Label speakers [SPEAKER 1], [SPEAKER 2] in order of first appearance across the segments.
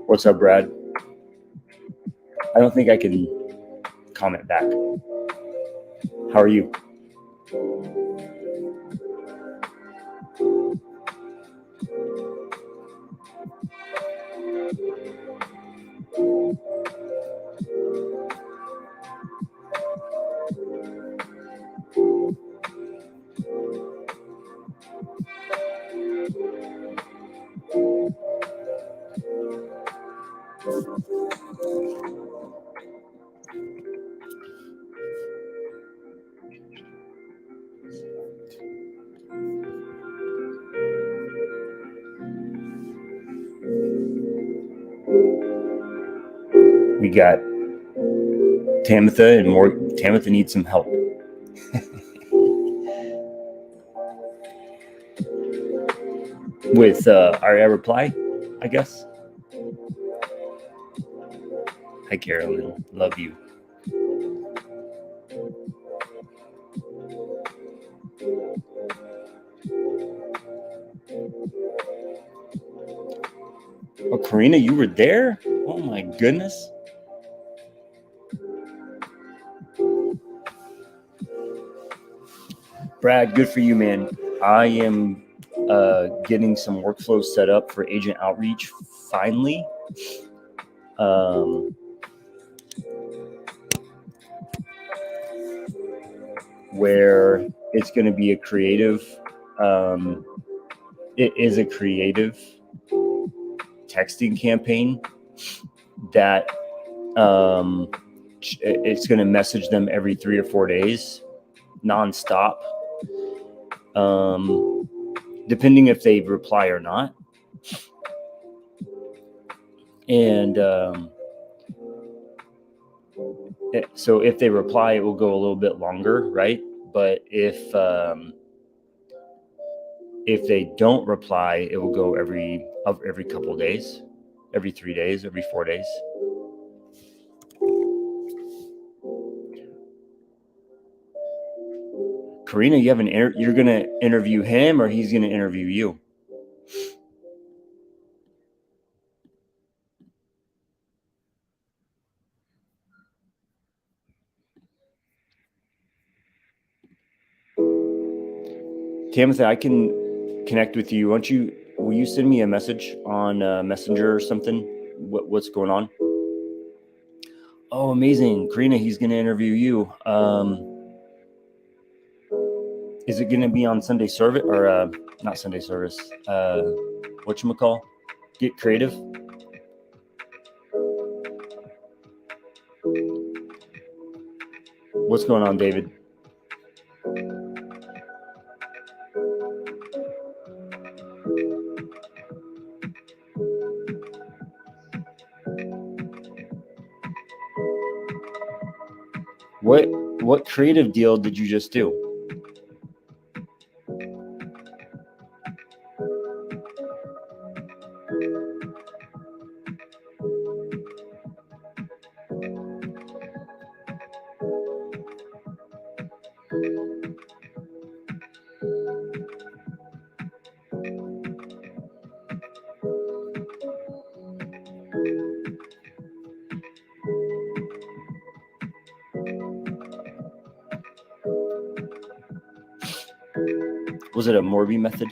[SPEAKER 1] What's up, Brad? I don't think I can comment back. How are you? We got Tamitha and more. Tamitha needs some help. With our reply, I guess. Hi, Carolyn. Love you. Oh, Karina, you were there? Oh, my goodness. Brad, good for you, man. I am getting some workflows set up for agent outreach finally. Where it's going to be a creative, it is a creative texting campaign that it's going to message them every 3 or 4 days, nonstop, depending if they reply or not. And so if they reply, it will go a little bit longer, right? But if they don't reply, it will go every couple of days, every 3 days, every 4 days. Karina, you have you're going to interview him, or he's going to interview you? Tamitha, I can connect with you. Will you send me a message on Messenger or something? What's going on? Oh, amazing. Karina, he's going to interview you. Is it going to be on Sunday service or not Sunday service? Whatchamacall? Get Creative? What's going on, David? What creative deal did you just do? Was it a Morby method?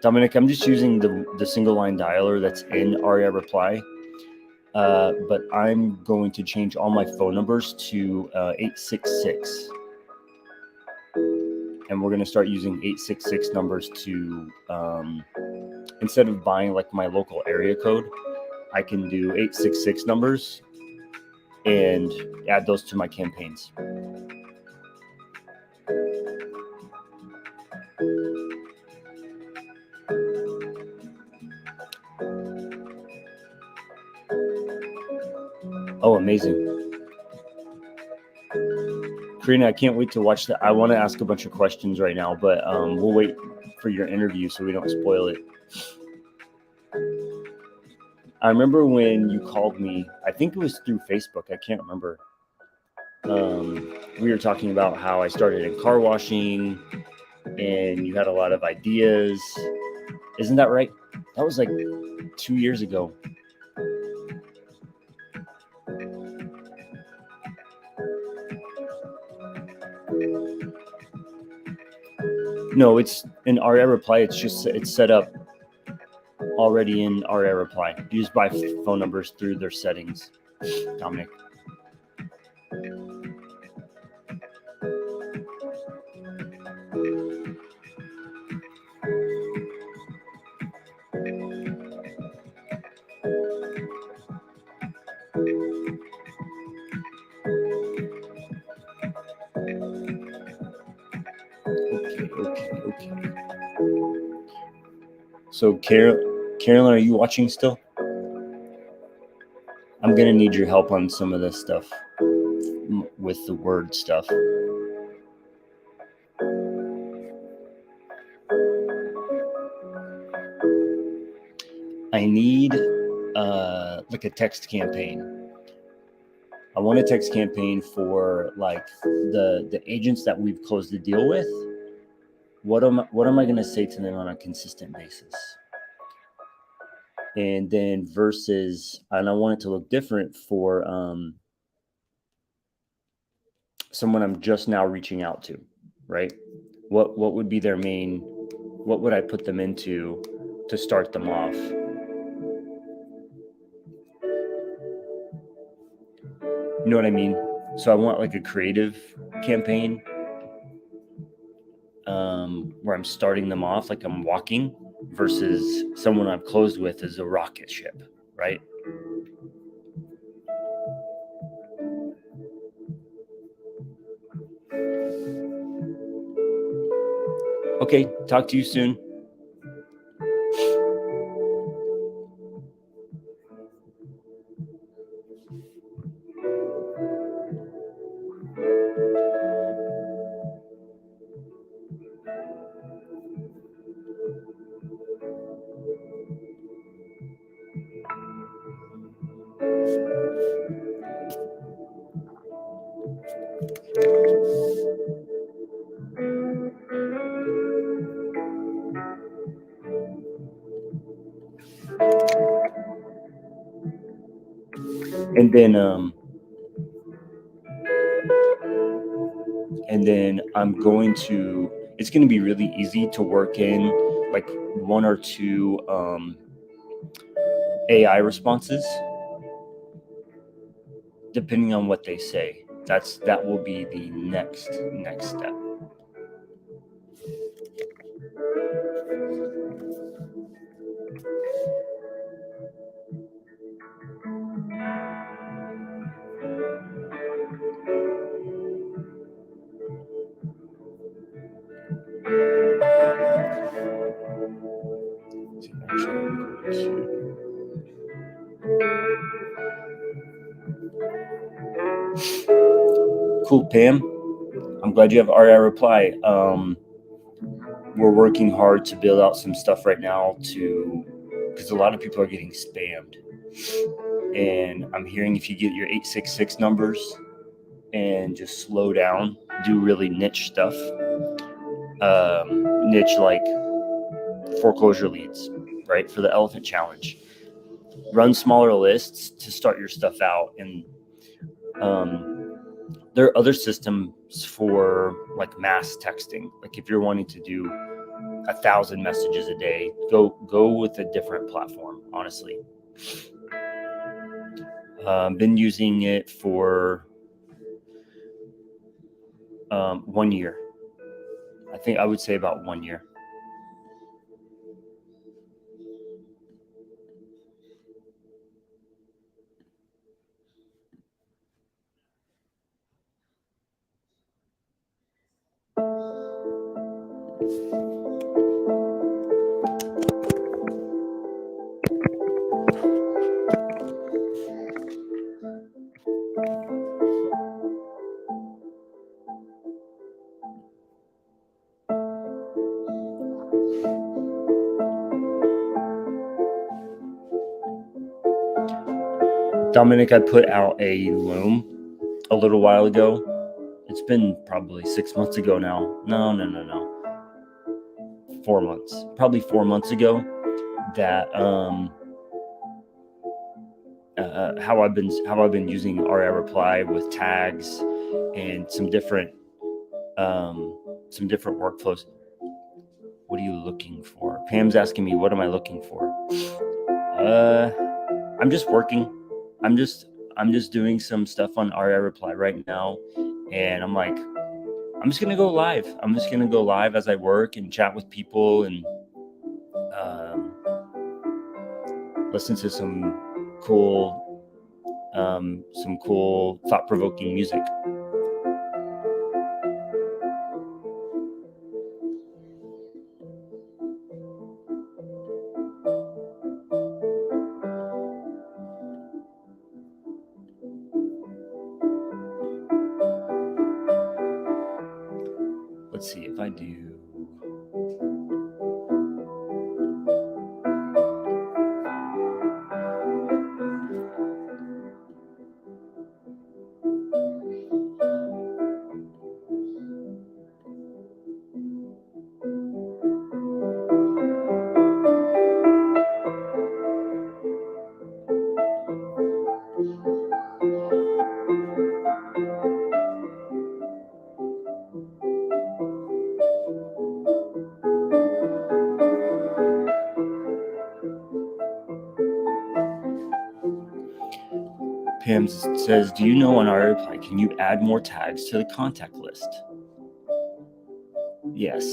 [SPEAKER 1] Dominic, I'm just using the single line dialer that's in Reireply, but I'm going to change all my phone numbers to 866. And we're going to start using 866 numbers to, instead of buying like my local area code, I can do 866 numbers and add those to my campaigns. Oh, amazing. Karina, I can't wait to watch that. I want to ask a bunch of questions right now, but we'll wait for your interview so we don't spoil it. I remember when you called me, I think it was through Facebook. I can't remember. We were talking about how I started in car washing and you had a lot of ideas. Isn't that right? That was like 2 years ago. No, it's in Reireply. It's set up already in Reireply. You just buy phone numbers through their settings, Dominic. Okay. So, Carolyn, are you watching still? I'm going to need your help on some of this stuff with the word stuff. I need like a text campaign. I want a text campaign for like the agents that we've closed the deal with. What am I going to say to them on a consistent basis? And then versus, and I want it to look different for someone I'm just now reaching out to, right? What would be their main? What would I put them into to start them off? You know what I mean? So I want like a creative campaign where I'm starting them off like I'm walking versus someone I've closed with is a rocket ship, right? Okay, talk to you soon. And then I'm going to, it's going to be really easy to work in like one or two AI responses depending on what they say. That will be the next step. Cool, Pam. I'm glad you have Reireply. We're working hard to build out some stuff right now because a lot of people are getting spammed. And I'm hearing if you get your 866 numbers and just slow down, do really niche stuff, niche like foreclosure leads, right? For the elephant challenge, run smaller lists to start your stuff out. And there are other systems for like mass texting. Like if you're wanting to do 1,000 messages a day, go with a different platform. Honestly, been using it for 1 year. I think I would say about 1 year. Dominic, I put out a loom a little while ago. It's been probably 6 months ago now. No. 4 months. Probably 4 months ago that how I've been using Reireply with tags and some different workflows. What are you looking for? Pam's asking me, what am I looking for? I'm just working. I'm just doing some stuff on Reireply right now, and I'm like, I'm just gonna go live. I'm just gonna go live as I work and chat with people and listen to some cool thought-provoking music. Let's see if I do. Pam says, do you know on our reply, can you add more tags to the contact list? Yes.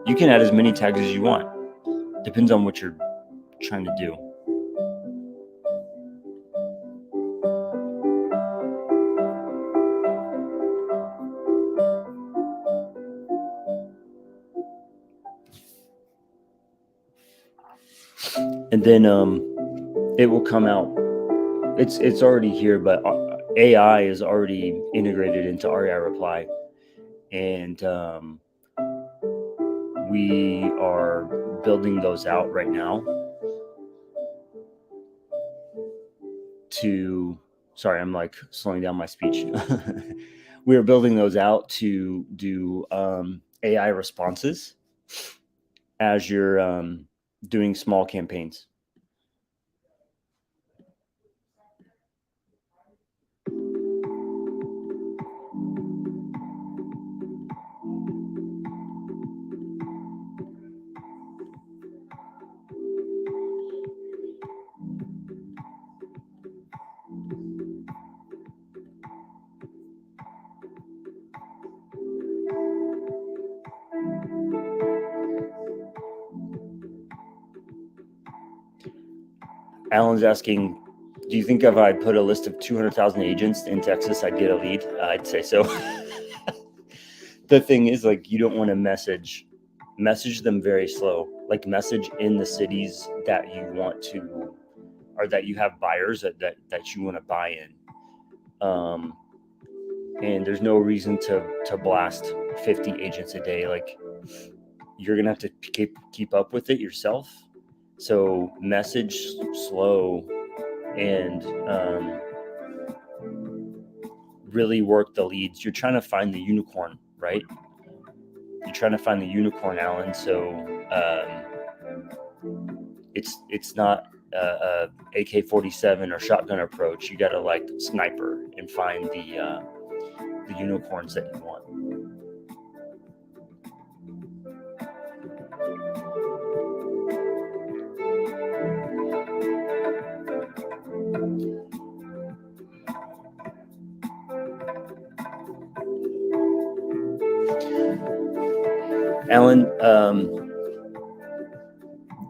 [SPEAKER 1] You can add as many tags as you want. Depends on what you're trying to do. And then it will come out. It's already here, but AI is already integrated into Reireply, and we are building those out right now. Sorry, I'm like slowing down my speech. We are building those out to do AI responses as you're doing small campaigns. Alan's asking, do you think if I put a list of 200,000 agents in Texas, I'd get a lead? I'd say so. The thing is, like, you don't want to message them very slow. Like, message in the cities that you want to, or that you have buyers that you want to buy in. And there's no reason to blast 50 agents a day. Like, you're gonna have to keep up with it yourself. So message slow and really work the leads. You're trying to find the unicorn, right? You're trying to find the unicorn, Alan. So it's not a AK-47 or shotgun approach. You got to like sniper and find the unicorns that you want. Alan,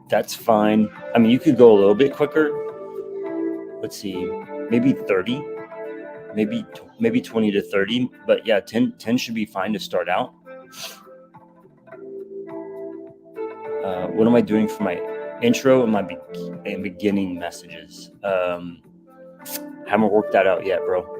[SPEAKER 1] that's fine. I mean, you could go a little bit quicker. Let's see, maybe 30, maybe 20 to 30, but yeah, 10 should be fine to start out. What am I doing for my intro and my beginning messages? Haven't worked that out yet, bro.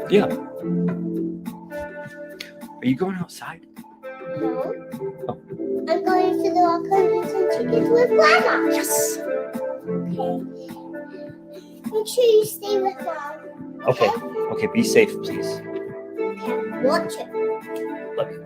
[SPEAKER 1] Yeah. Are you going outside?
[SPEAKER 2] No. Oh. I'm going to the Walkers and Chickens with Grandma.
[SPEAKER 1] Yes.
[SPEAKER 2] Okay. Make sure you stay with Mom.
[SPEAKER 1] Okay. Okay. Be safe, please.
[SPEAKER 2] Okay. Watch it.
[SPEAKER 1] Love you.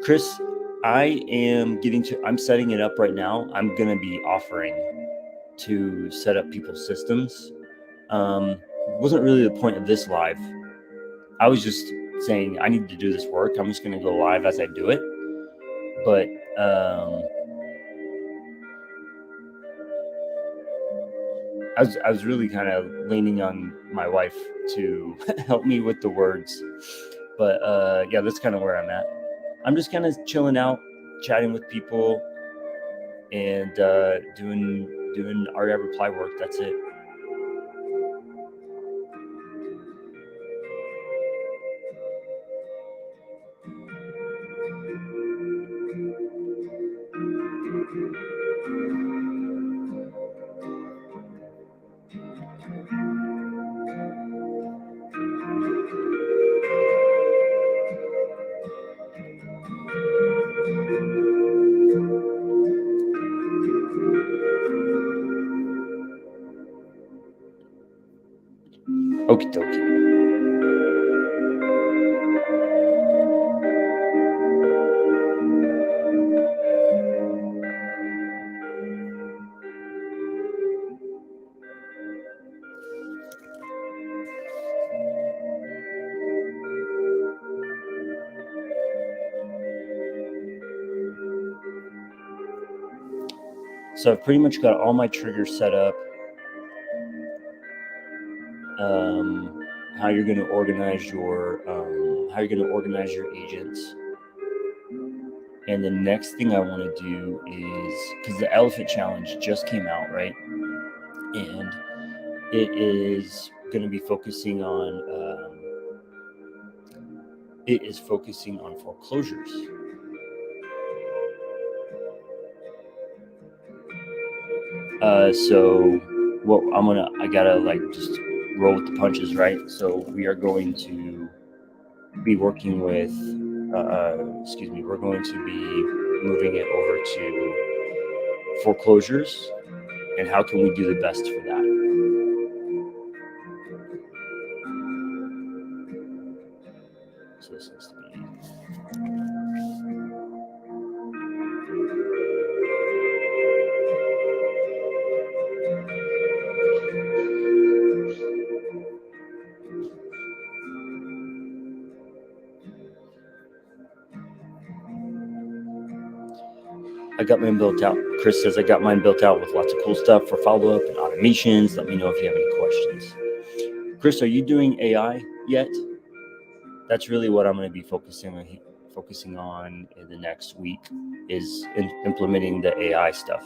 [SPEAKER 1] Chris, I'm setting it up right now. I'm going to be offering to set up people's systems. Wasn't really the point of this live. I was just saying I need to do this work. I'm just going to go live as I do it. But I was really kind of leaning on my wife to help me with the words. But yeah, that's kind of where I'm at. I'm just kind of chilling out, chatting with people, and doing our reply work. That's it. Okie dokie. So I've pretty much got all my triggers set up. How you're going to organize your agents. And the next thing I want to do is, because the elephant challenge just came out, right? And it is going to be focusing on foreclosures. So what I gotta just roll with the punches, right? So we are going to be working with, we're going to be moving it over to foreclosures, and how can we do the best for that? So this needs to be. I got mine built out. Chris says I got mine built out with lots of cool stuff for follow-up and automations. Let me know if you have any questions. Chris, are you doing AI yet? That's really what I'm going to be focusing on in the next week, is implementing the AI stuff.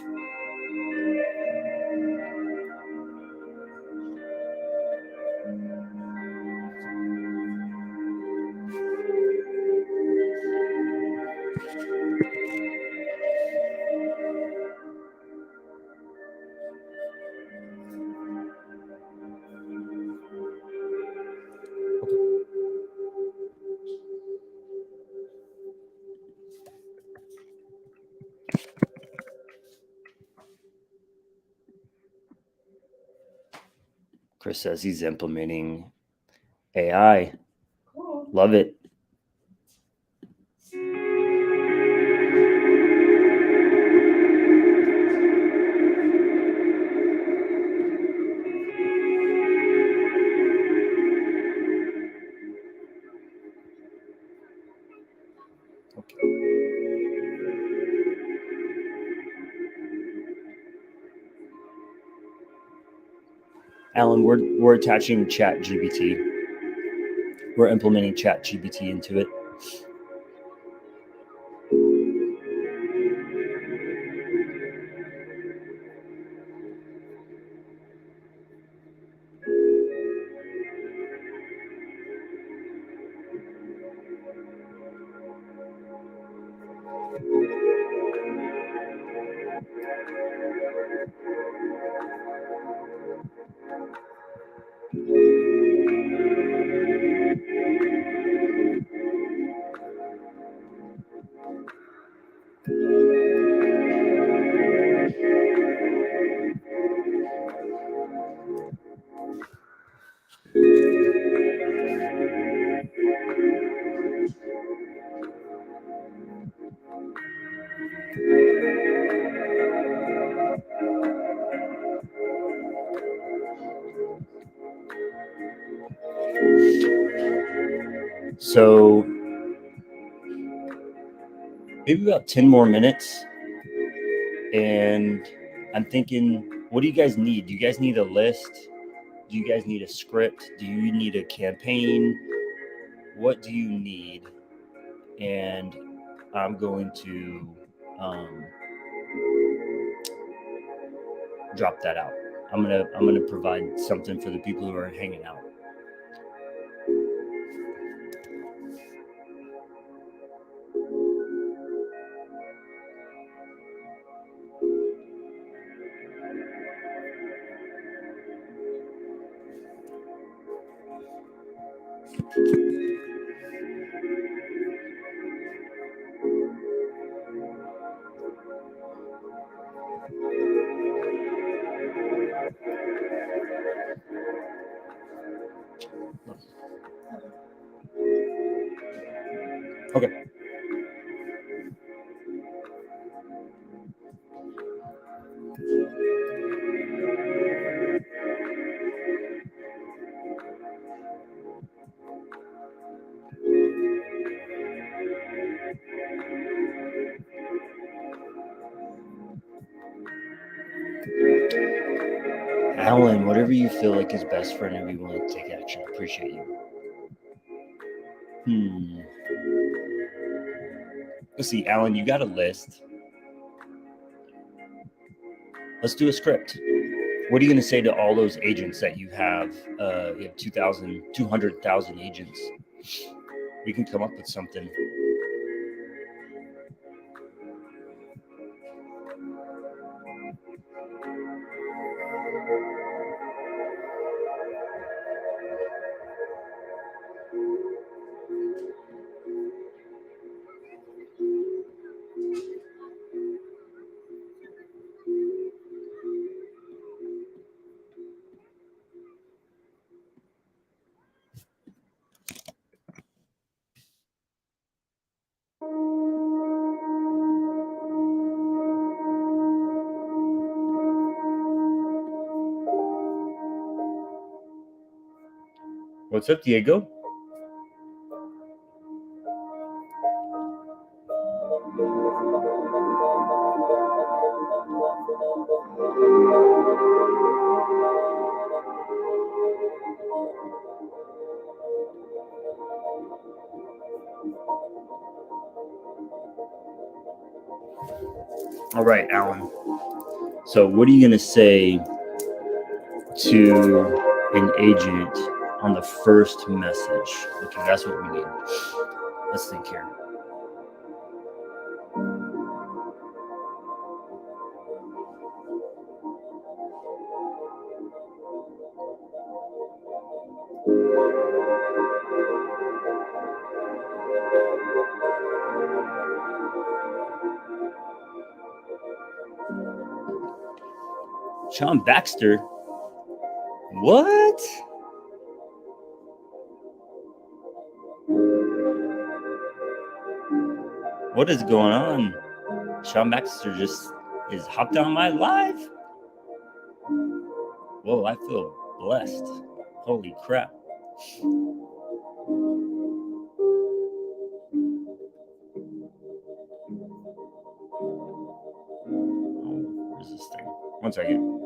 [SPEAKER 1] Chris says he's implementing AI. Love it. Alan, we're attaching ChatGPT. We're implementing ChatGPT into it. So maybe about 10 more minutes. And I'm thinking, what do you guys need? Do you guys need a list? Do you guys need a script? Do you need a campaign? What do you need? And I'm going to drop that out. I'm gonna provide something for the people who are hanging out. Okay. Alan, whatever you feel like is best for everyone, take action. Appreciate you. Let's see, Alan, you got a list. Let's do a script. What are you going to say to all those agents that you have? You have 200,000 agents. We can come up with something. What's up, Diego? All right, Alan. So what are you going to say to an agent on the first message? Okay, that's what we need. Let's think here. Sean Baxter? What? What is going on? Sean Baxter just is hopped on my live. Whoa, I feel blessed. Holy crap. Oh, where's this thing? 1 second.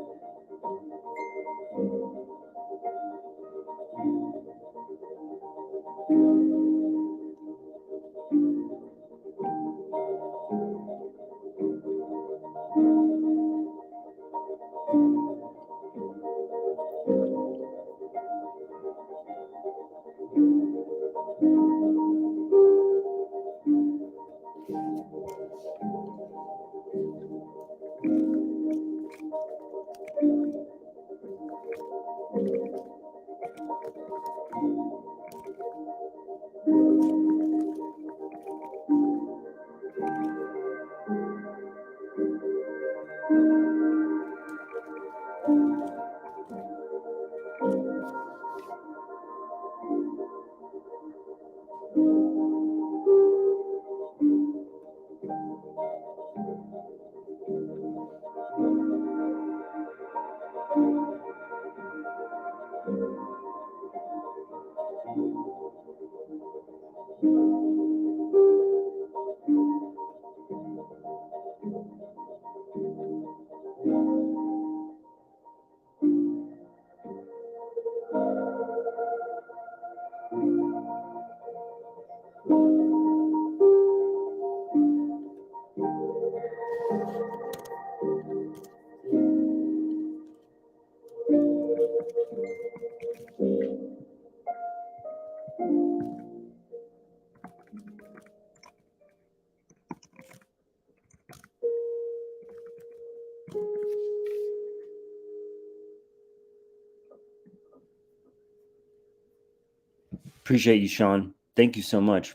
[SPEAKER 1] Appreciate you, Sean. Thank you so much.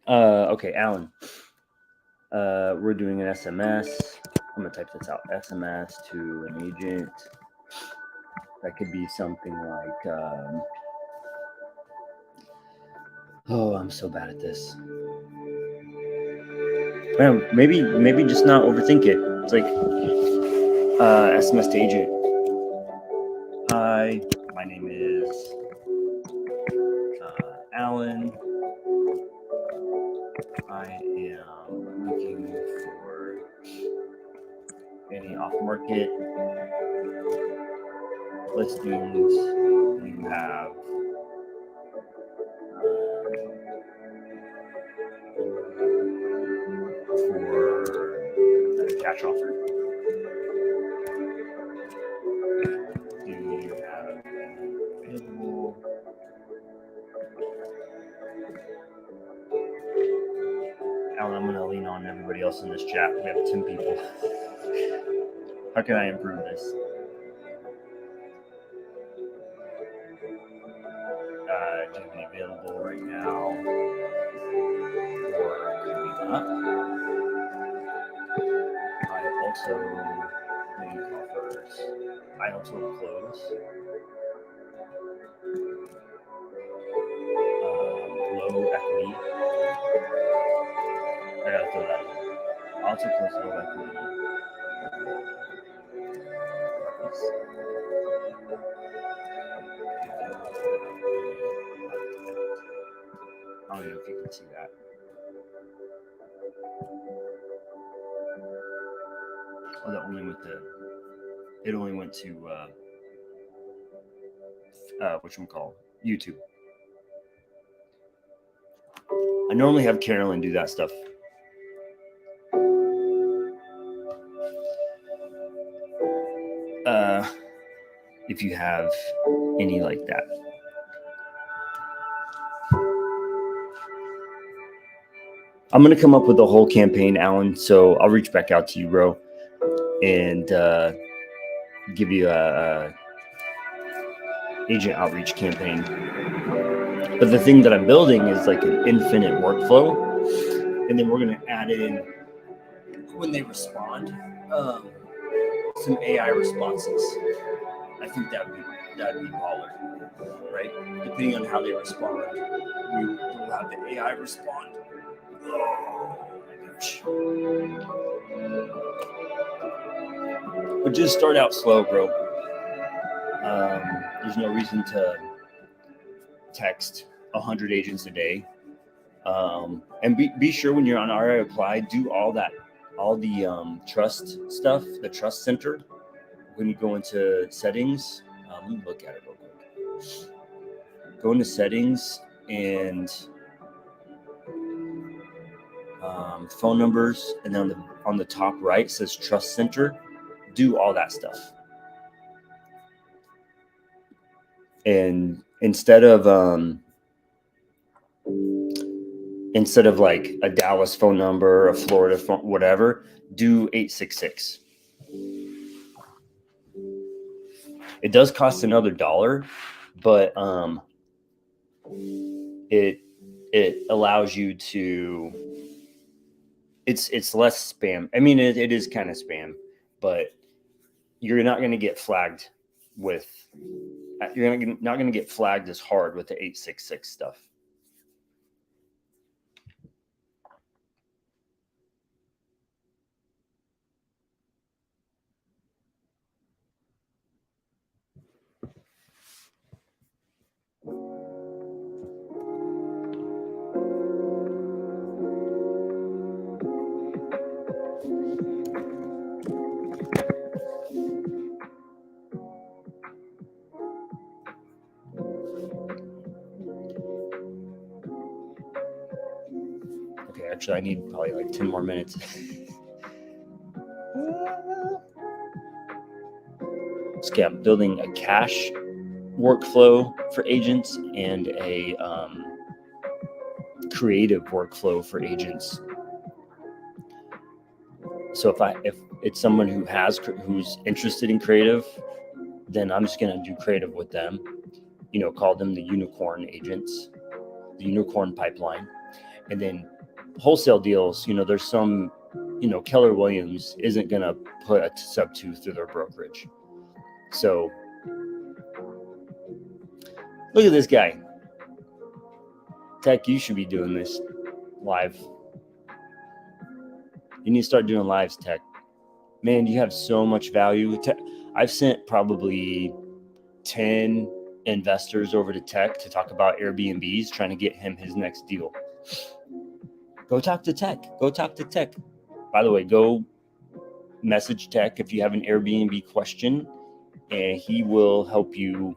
[SPEAKER 1] Okay, Alan. We're doing an SMS. I'm gonna type this out. SMS to an agent. That could be something like, oh, I'm so bad at this. Man, maybe just not overthink it. It's like SMS to agent. Hi, my name is Alan. I am looking for any off-market listings you have. For a cash offer. Do you have any available? Alan, I'm going to lean on everybody else in this chat. We have 10 people. How can I improve this? Do you have any available right now? Or coming up? I also make offers. I also close. Low equity. I gotta throw that in. I also close low equity. I don't know if you can see that. Oh, that only went to. It only went to whatchamacallit, YouTube. I normally have Carolyn do that stuff. If you have any like that. I'm going to come up with a whole campaign, Alan, so I'll reach back out to you, bro, and give you a agent outreach campaign. But the thing that I'm building is like an infinite workflow, and then we're going to add in, when they respond, some AI responses. I think that'd be baller, right? Depending on how they respond, we will have the AI respond. Oh my gosh. But just start out slow, bro. There's no reason to text 100 agents a day. And be sure when you're on Reireply, do all the trust stuff, the trust center. When you go into settings, let me look at it real quick. Go into settings and phone numbers, and then on the top right says trust center. Do all that stuff. And instead of like a Dallas phone number, a Florida phone, whatever, do 866. It does cost another $1, but it allows you to. It's less spam. I mean, it is kind of spam, but you're not going to get flagged with. You're not going to get flagged as hard with the 866 stuff. Okay, actually, I need probably like 10 more minutes. Okay, I'm building a cash workflow for agents and a creative workflow for agents. So if it's someone who's interested in creative, then I'm just gonna do creative with them. call them the unicorn agents, the unicorn pipeline. And then wholesale deals, there's some, Keller Williams isn't going to put a sub 2 through their brokerage. So look at this guy. Tech, you should be doing this live. You need to start doing lives, Tech. Man, you have so much value. I've sent probably 10 investors over to Tech to talk about Airbnbs, trying to get him his next deal. Go talk to Tech. By the way, go message Tech if you have an Airbnb question, and he will help you.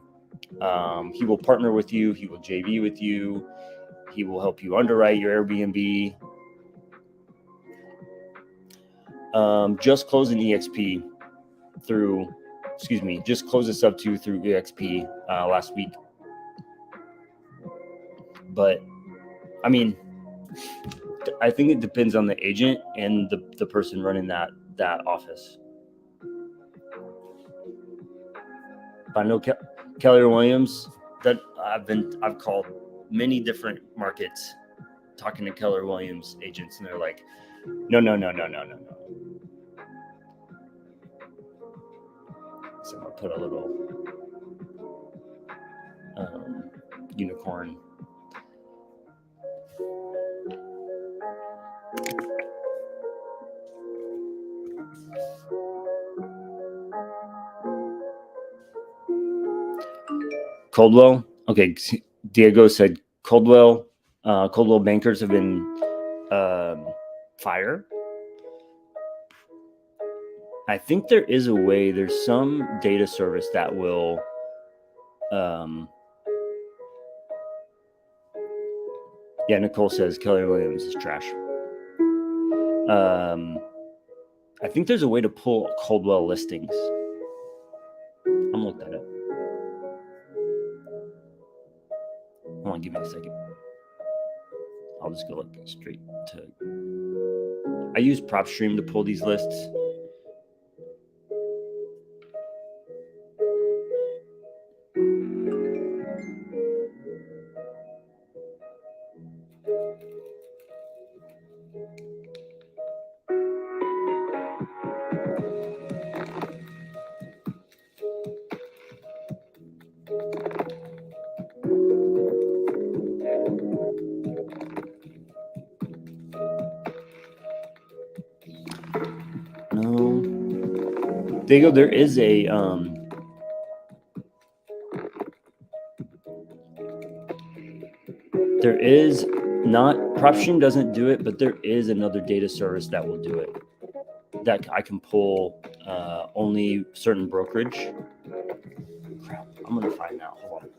[SPEAKER 1] He will partner with you. He will JV with you. He will help you underwrite your Airbnb. Just closed an EXP just closed a sub 2 through EXP last week. But I mean, I think it depends on the agent and the person running that office. But I know Keller Williams, that I've called many different markets talking to Keller Williams agents, and they're like, no. So I'm gonna put a little unicorn. Coldwell. Okay, Diego said Coldwell bankers have been fired. I think there is a way. There's some data service that will Nicole says Keller Williams is trash. I think there's a way to pull Coldwell listings. I'm looking at it. Hold on, give me a second. I'll just go look straight to. I use PropStream to pull these lists. There you go. There is a there is not PropStream doesn't do it, but there is another data service that will do it. That I can pull only certain brokerage. Crap, I'm gonna find out. Hold on.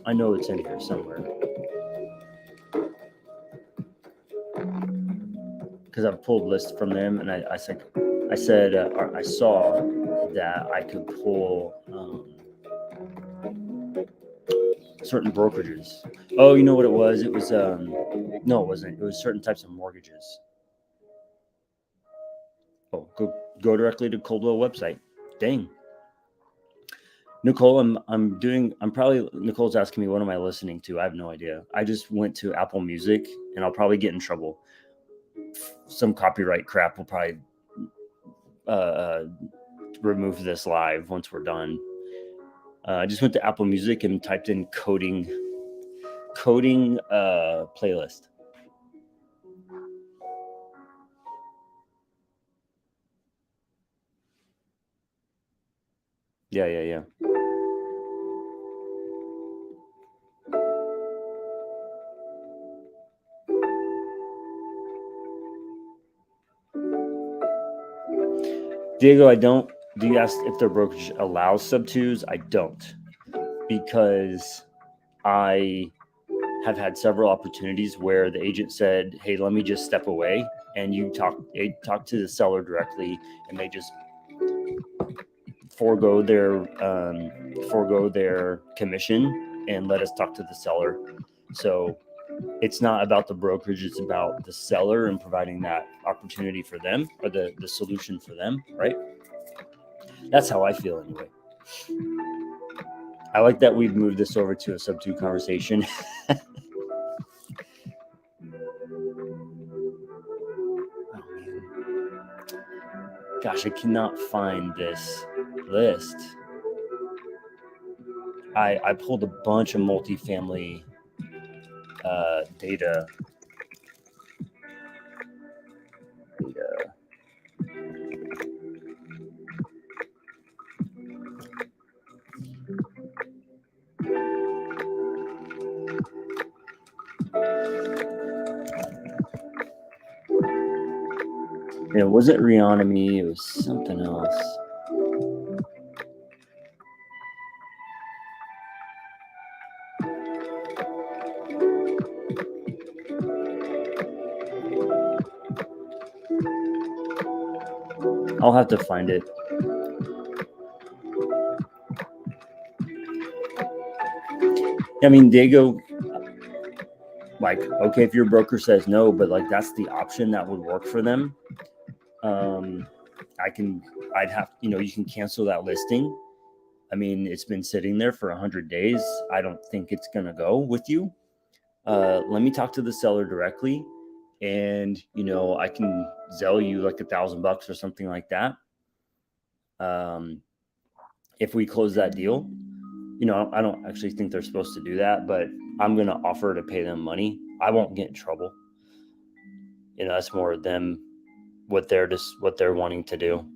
[SPEAKER 1] I know it's in here somewhere. Because I've pulled lists from them, and I saw that I could pull certain brokerages. Oh, you know what it was? It was no, it wasn't. It was certain types of mortgages. Oh, go directly to Coldwell website. Dang. Nicole, Nicole's asking me, what am I listening to? I have no idea. I just went to Apple Music, and I'll probably get in trouble. Some copyright crap will probably remove this live once we're done. I just went to Apple Music and typed in coding playlist. Yeah. Diego, I don't. Do you ask if their brokerage allows sub twos? I don't, because I have had several opportunities where the agent said, "Hey, let me just step away," and you talk to the seller directly, and they just forego their commission and let us talk to the seller. So it's not about the brokerage, it's about the seller and providing that opportunity for them, or the solution for them, right? That's how I feel anyway. I like that we've moved this over to a sub two conversation. Oh, man. Gosh, I cannot find this list. I pulled a bunch of multifamily data. It wasn't Reonomy, it was something else. I'll have to find it. I mean, Diego, like, okay, if your broker says no, but like that's the option that would work for them. I'd have, you can cancel that listing. I mean, it's been sitting there for 100 days. I don't think it's going to go with you. Let me talk to the seller directly, and, I can Zelle you like $1,000 or something like that. If we close that deal, I don't actually think they're supposed to do that, but I'm going to offer to pay them money. I won't get in trouble. That's more them, what they're wanting to do.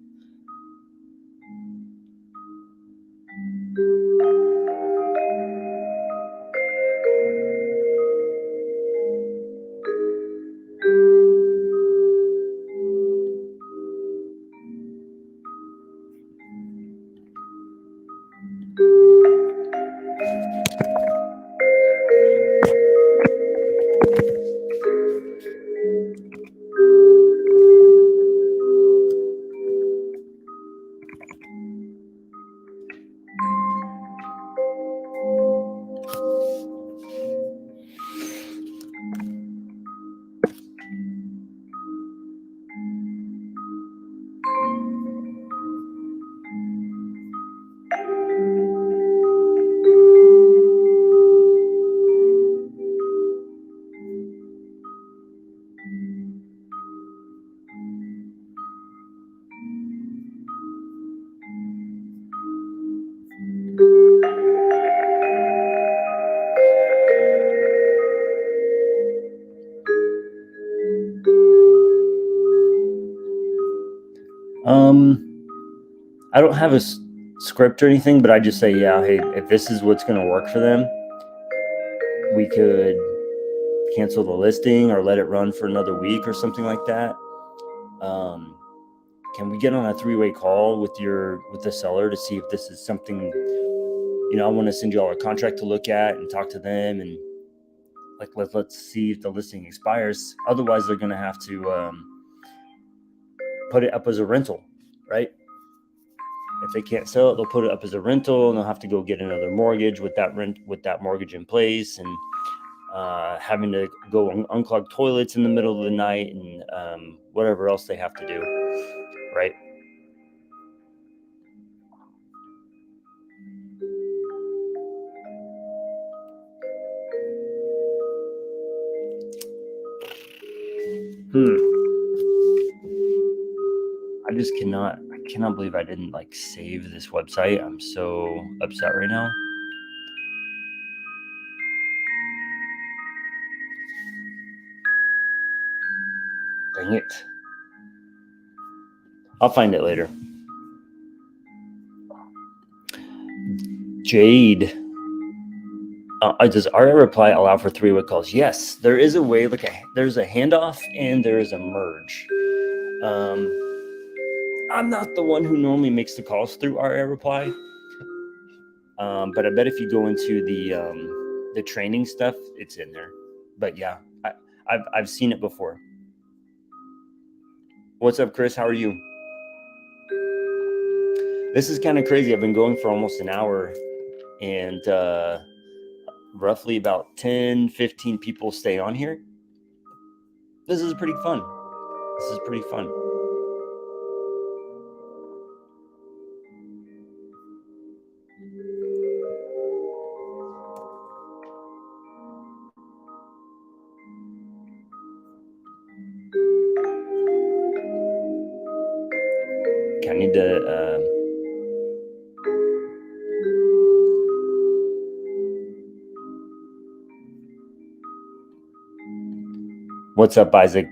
[SPEAKER 1] I don't have a script or anything, but I just say, yeah, hey, if this is what's going to work for them, we could cancel the listing or let it run for another week or something like that. Can we get on a 3-way call with the seller to see if this is something, I want to send you all a contract to look at and talk to them, and like, let's see if the listing expires. Otherwise, they're going to have to put it up as a rental, right? If they can't sell it, they'll put it up as a rental, and they'll have to go get another mortgage with that mortgage in place, and having to go unclog toilets in the middle of the night, and whatever else they have to do, right? I cannot believe I didn't like save this website. I'm so upset right now. Dang it. I'll find it later. Jade. Does Reireply allow for 3-way calls? Yes, there is a way. There's a handoff and there is a merge. I'm not the one who normally makes the calls through Reireply, but I bet if you go into the training stuff, it's in there. But yeah, I've seen it before. What's up, Chris? How are you? This is kind of crazy. I've been going for almost an hour, and roughly about 10-15 people stay on here. This is pretty fun. Okay, I need to what's up, Isaac?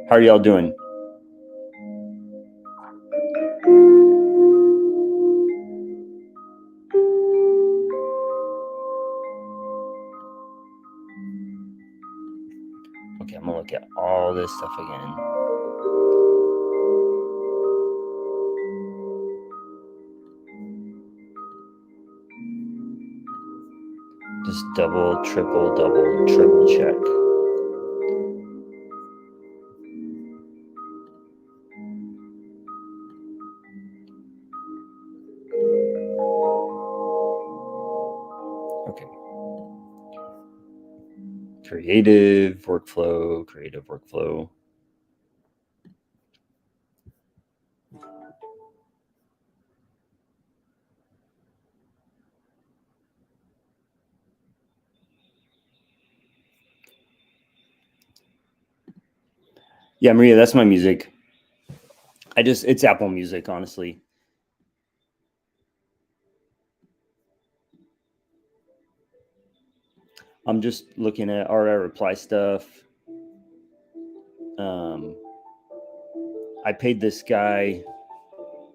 [SPEAKER 1] How are y'all doing? Okay, I'm gonna look at all this stuff again. Just double, triple check. Okay. Creative workflow. Yeah, Maria, that's my music. It's Apple Music, honestly. I'm just looking at Reireply stuff. I paid this guy,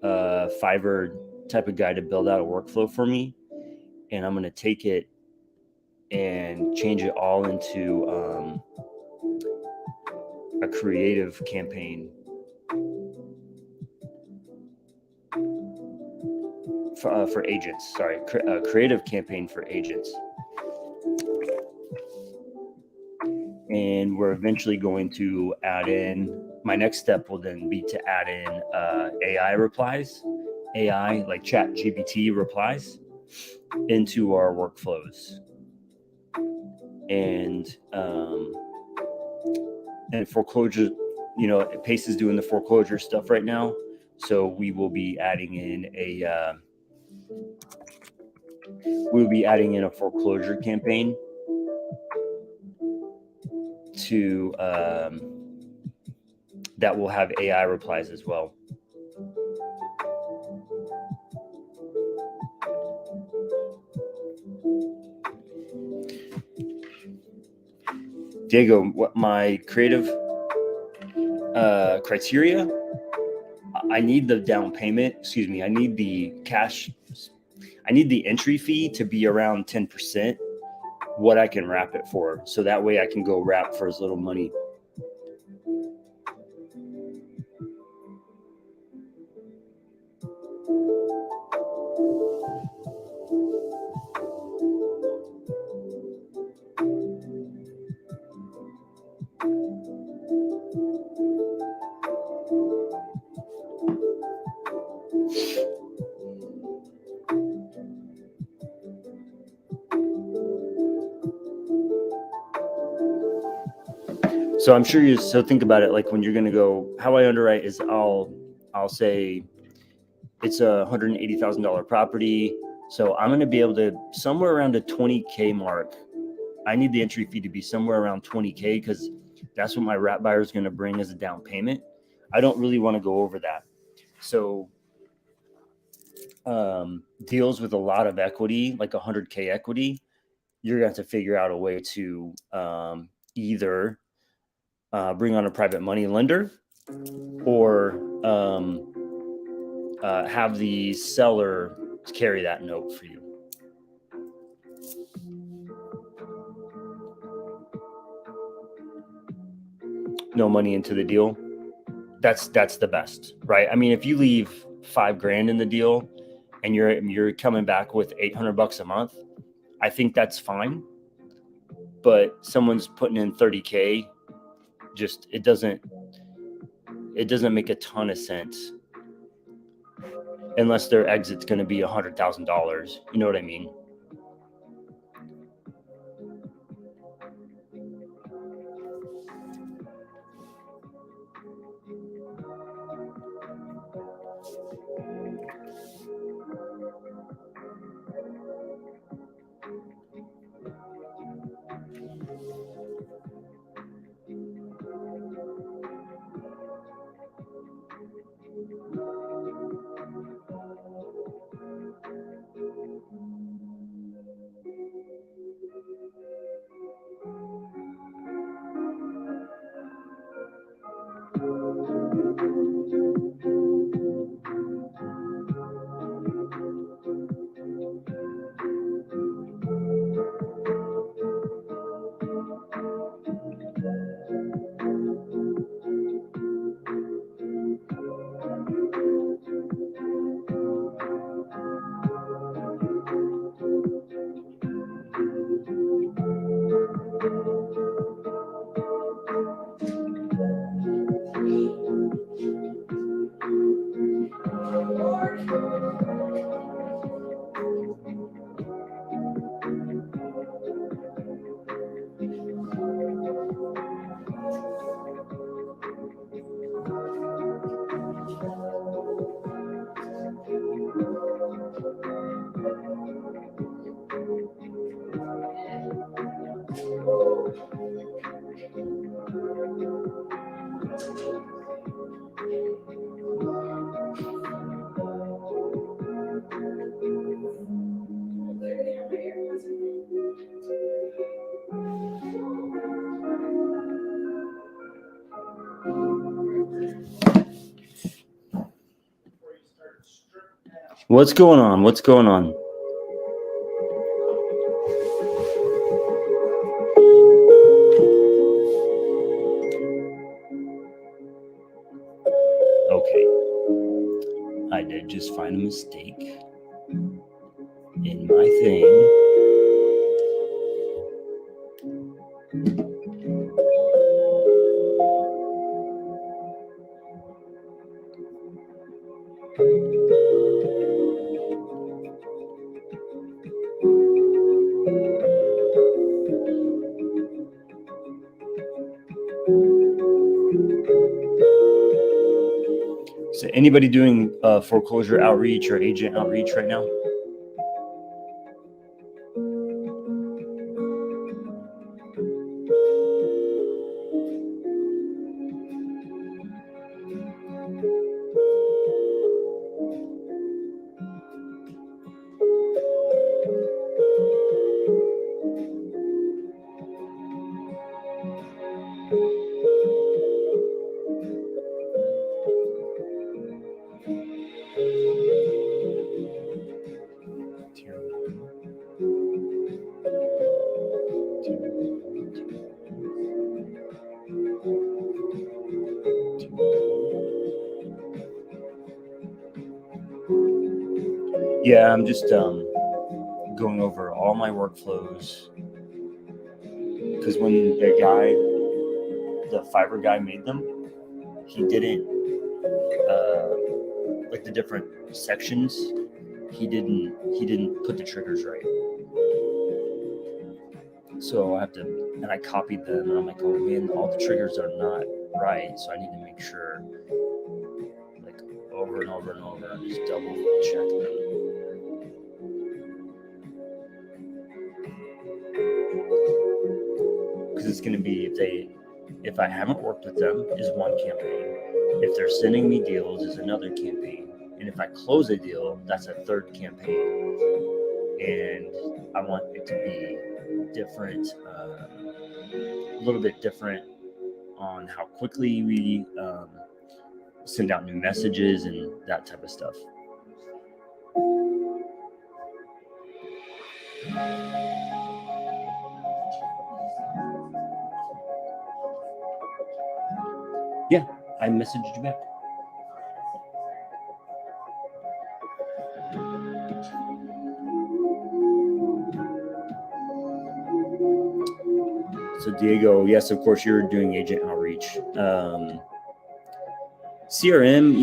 [SPEAKER 1] Fiverr type of guy, to build out a workflow for me, and I'm gonna take it and change it all into a creative campaign for agents. Sorry, creative campaign for agents. And we're eventually going to add in, my next step will then be to add in AI replies, AI like ChatGPT replies into our workflows. And foreclosure, Pace is doing the foreclosure stuff right now. So we will be adding in a foreclosure campaign to that will have AI replies as well. Diego, what my creative criteria? I need the down payment. I need the cash. I need the entry fee to be around 10%. What I can wrap it for, so that way I can go wrap for as little money. So I'm sure so think about it, like when you're going to go, how I underwrite is I'll say it's a $180,000 property. So I'm going to be able to somewhere around a 20K mark. I need the entry fee to be somewhere around 20K because That's what my wrap buyer is going to bring as a down payment. I don't really want to go over that. So deals with a lot of equity, like 100K equity, you're going to have to figure out a way to either bring on a private money lender or have the seller carry that note for you. No money into the deal. That's the best, right? I mean, if you leave $5,000 in the deal and you're coming back with $800 a month, I think that's fine. But someone's putting in 30K, just it doesn't make a ton of sense unless their exit's going to be $100,000. You know what I mean? What's going on? What's going on? Okay. I did just find a mistake in my thing. So anybody doing foreclosure outreach or agent outreach right now? Yeah, I'm just going over all my workflows because when the fiber guy made them, he didn't like the different sections. He didn't put the triggers right. So I have to, and I copied them, and I'm like, oh man, all the triggers are not right. So I need to make sure, like over and over and over, and just double check them. Because it's going to be, if they If I haven't worked with them, is one campaign. If they're sending me deals, is another campaign. And if I close a deal, that's a third campaign. And I want it to be different, a little bit different on how quickly we send out new messages and that type of stuff. Yeah, I messaged you back. So Diego, yes, of course you're doing agent outreach. CRM,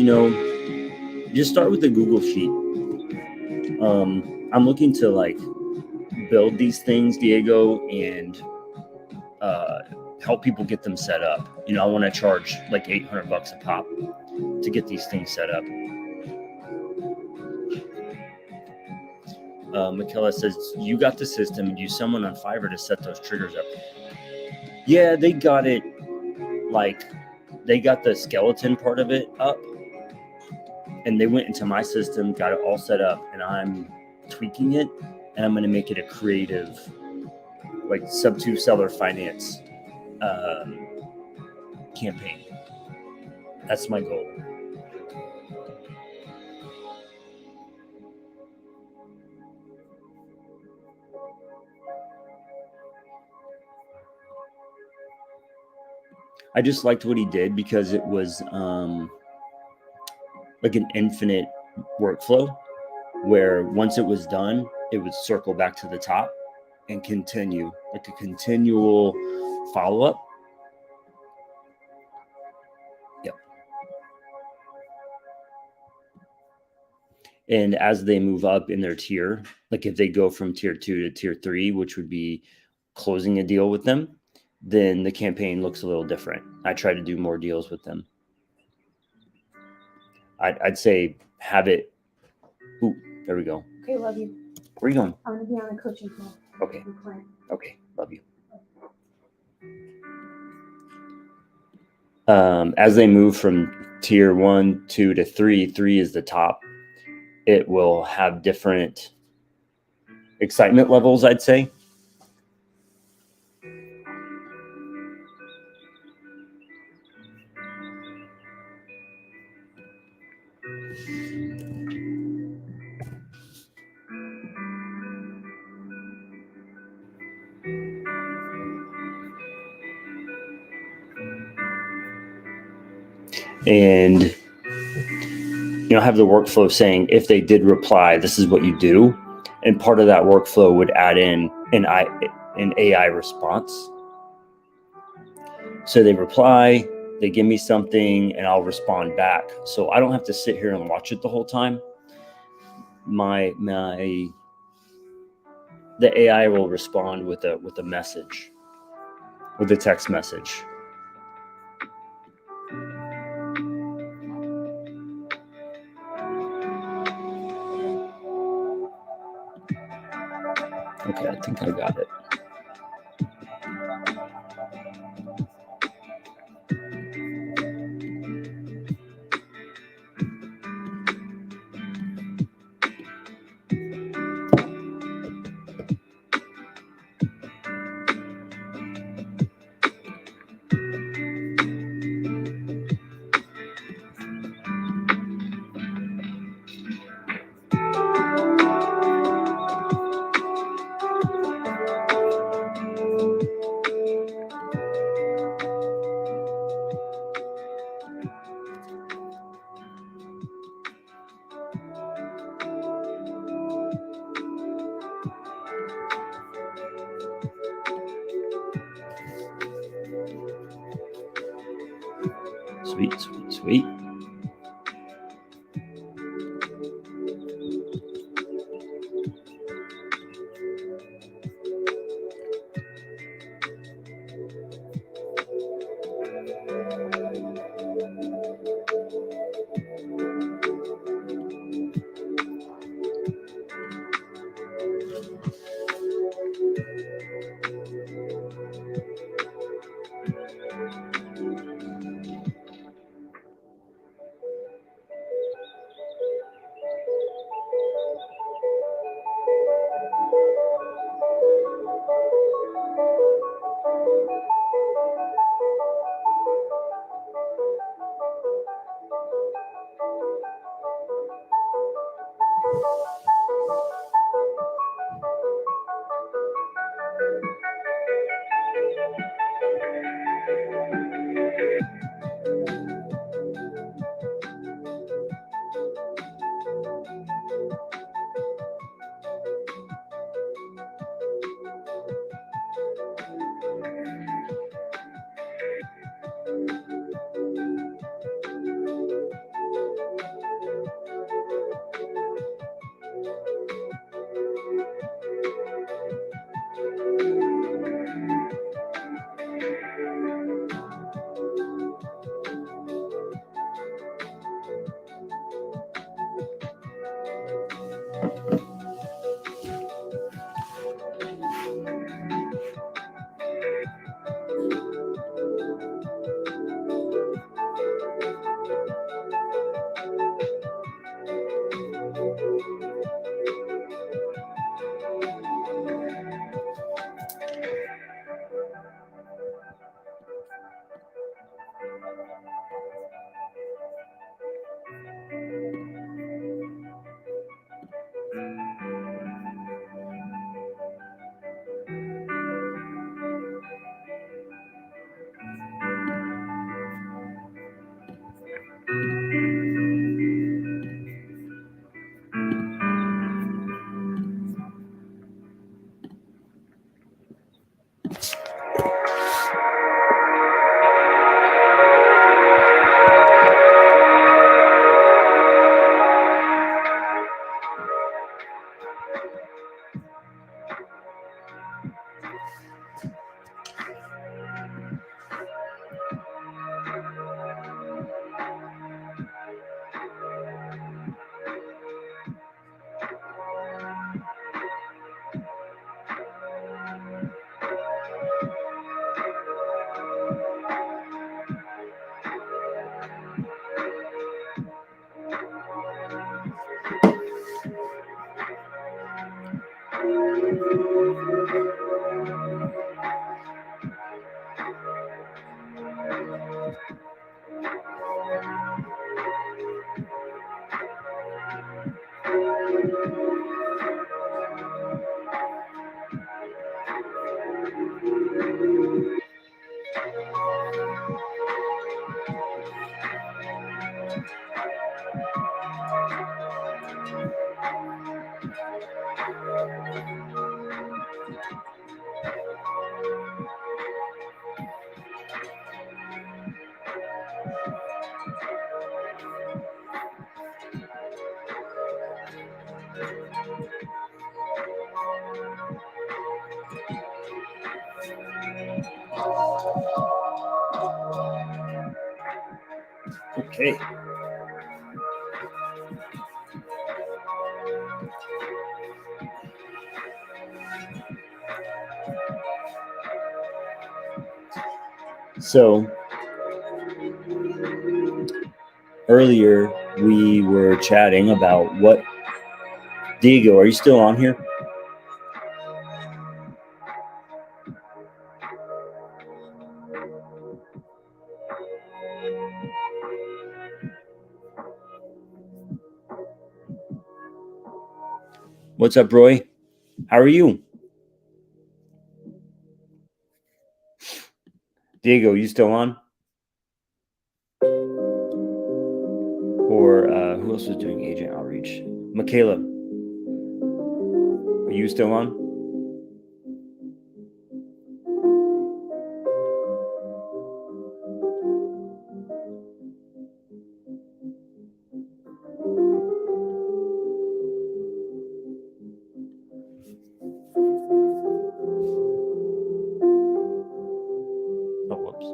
[SPEAKER 1] just start with the Google Sheet. I'm looking to like build these things, Diego, and help people get them set up. I want to charge like $800 a pop to get these things set up. Michaela says, you got the system, use someone on Fiverr to set those triggers up. Yeah, they got it, like, they got the skeleton part of it up, and they went into my system, got it all set up, and I'm tweaking it, and I'm going to make it a creative, like, sub-2 seller finance campaign. That's my goal. I just liked what he did because it was like an infinite workflow where once it was done, it would circle back to the top and continue, like a continual follow-up. Yep. And as they move up in their tier, like if they go from tier 2 to tier 3, which would be closing a deal with them, then the campaign looks a little different. I try to do more deals with them. I'd say have it. Ooh, there we go.
[SPEAKER 2] Okay, love you.
[SPEAKER 1] Where are you going?
[SPEAKER 2] I'm going to be on the coaching call.
[SPEAKER 1] Okay. Okay, love you. As they move from tier 1, 2 to 3, 3 is the top. It will have different excitement levels, I'd say. And have the workflow saying if they did reply, this is what you do. And part of that workflow would add in an AI response. So they reply, they give me something, and I'll respond back. So I don't have to sit here and watch it the whole time. The AI will respond with a message, with a text message. Okay, I think I got it. Sweet, sweet, sweet. Okay. So earlier we were chatting about what. Diego, are you still on here? What's up, Roy? How are you? Diego, you still on? Or who else is doing agent outreach? Michaela, are you still on? Oh, whoops.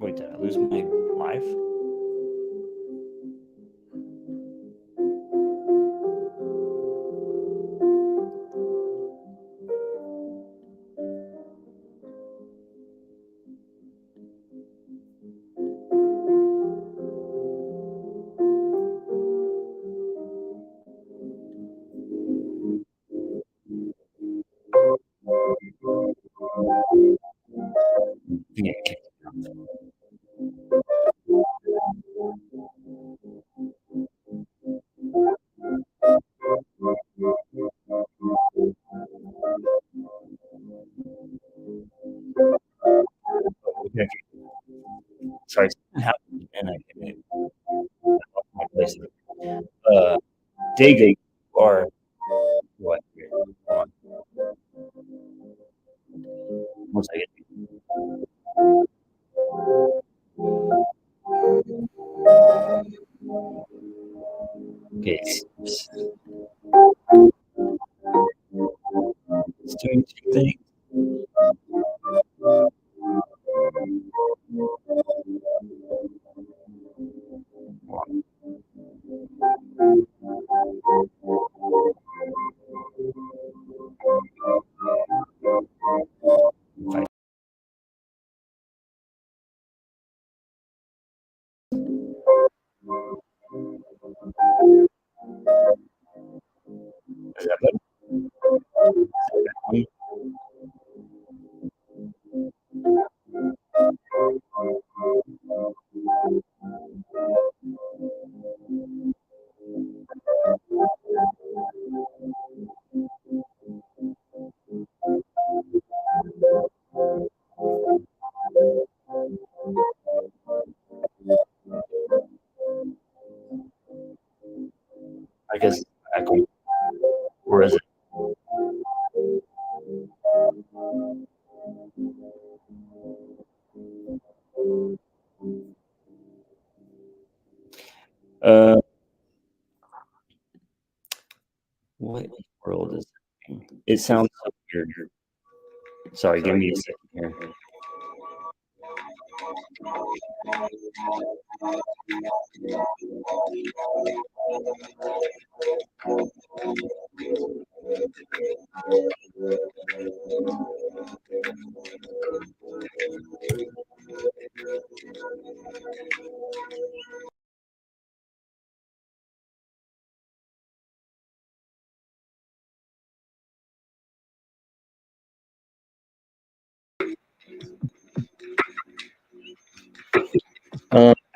[SPEAKER 1] Wait, did I lose my live? Yeah, okay. Okay. Sorry, something happened and I hit lost my place. Diego, you are what? Hold on. 1 second. Okay, it's doing two things. Is that better? I guess echoing. Or is it? Uh, what in the world is it? It sounds so weird. Sorry, give me a second here.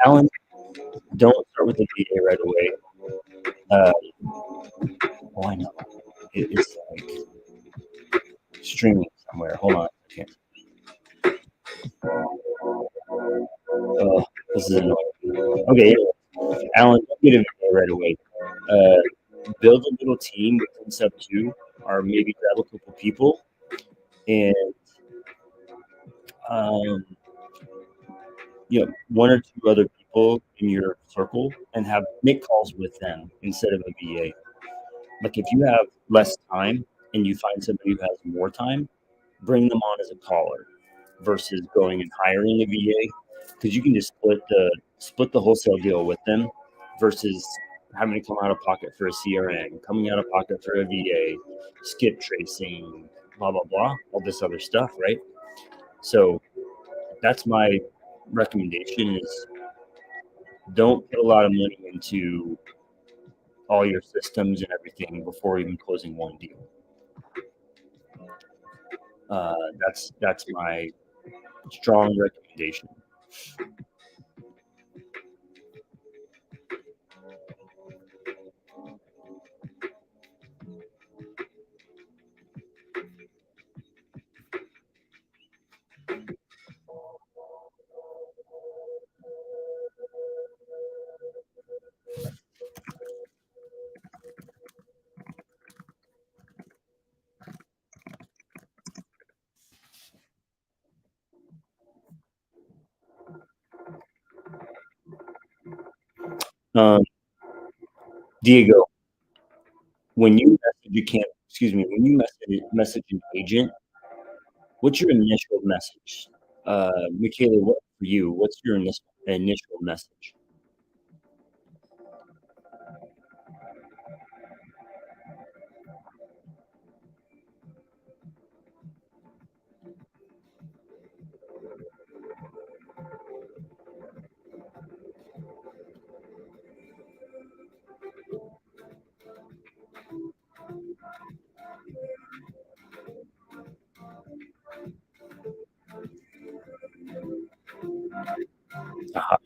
[SPEAKER 1] Alan, don't start with the VA right away. I know. It's like streaming somewhere. Hold on a second. Oh, this is annoying. Okay, Alan, don't get a VA right away. Build a little team within Sub 2, or maybe grab a couple people and um, one or two other people in your circle and have make calls with them instead of a VA. Like if you have less time and you find somebody who has more time, bring them on as a caller versus going and hiring a VA because you can just split the wholesale deal with them versus having to come out of pocket for a CRN, coming out of pocket for a VA, skip tracing, blah blah blah, all this other stuff, right? So that's my recommendation is don't put a lot of money into all your systems and everything before even closing one deal. That's my strong recommendation. Um, Diego, when you when you message an agent, what's your initial message? Michaela, what for you? What's your initial message? Aha.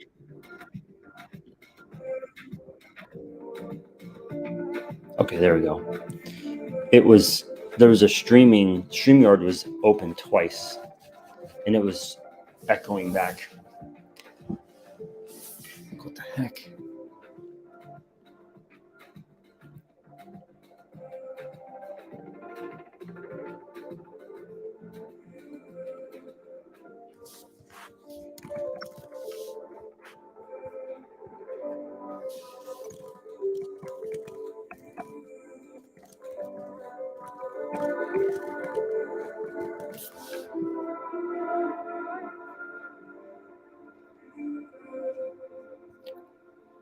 [SPEAKER 1] Okay, there we go. There was a StreamYard was open twice, and it was echoing back. What the heck?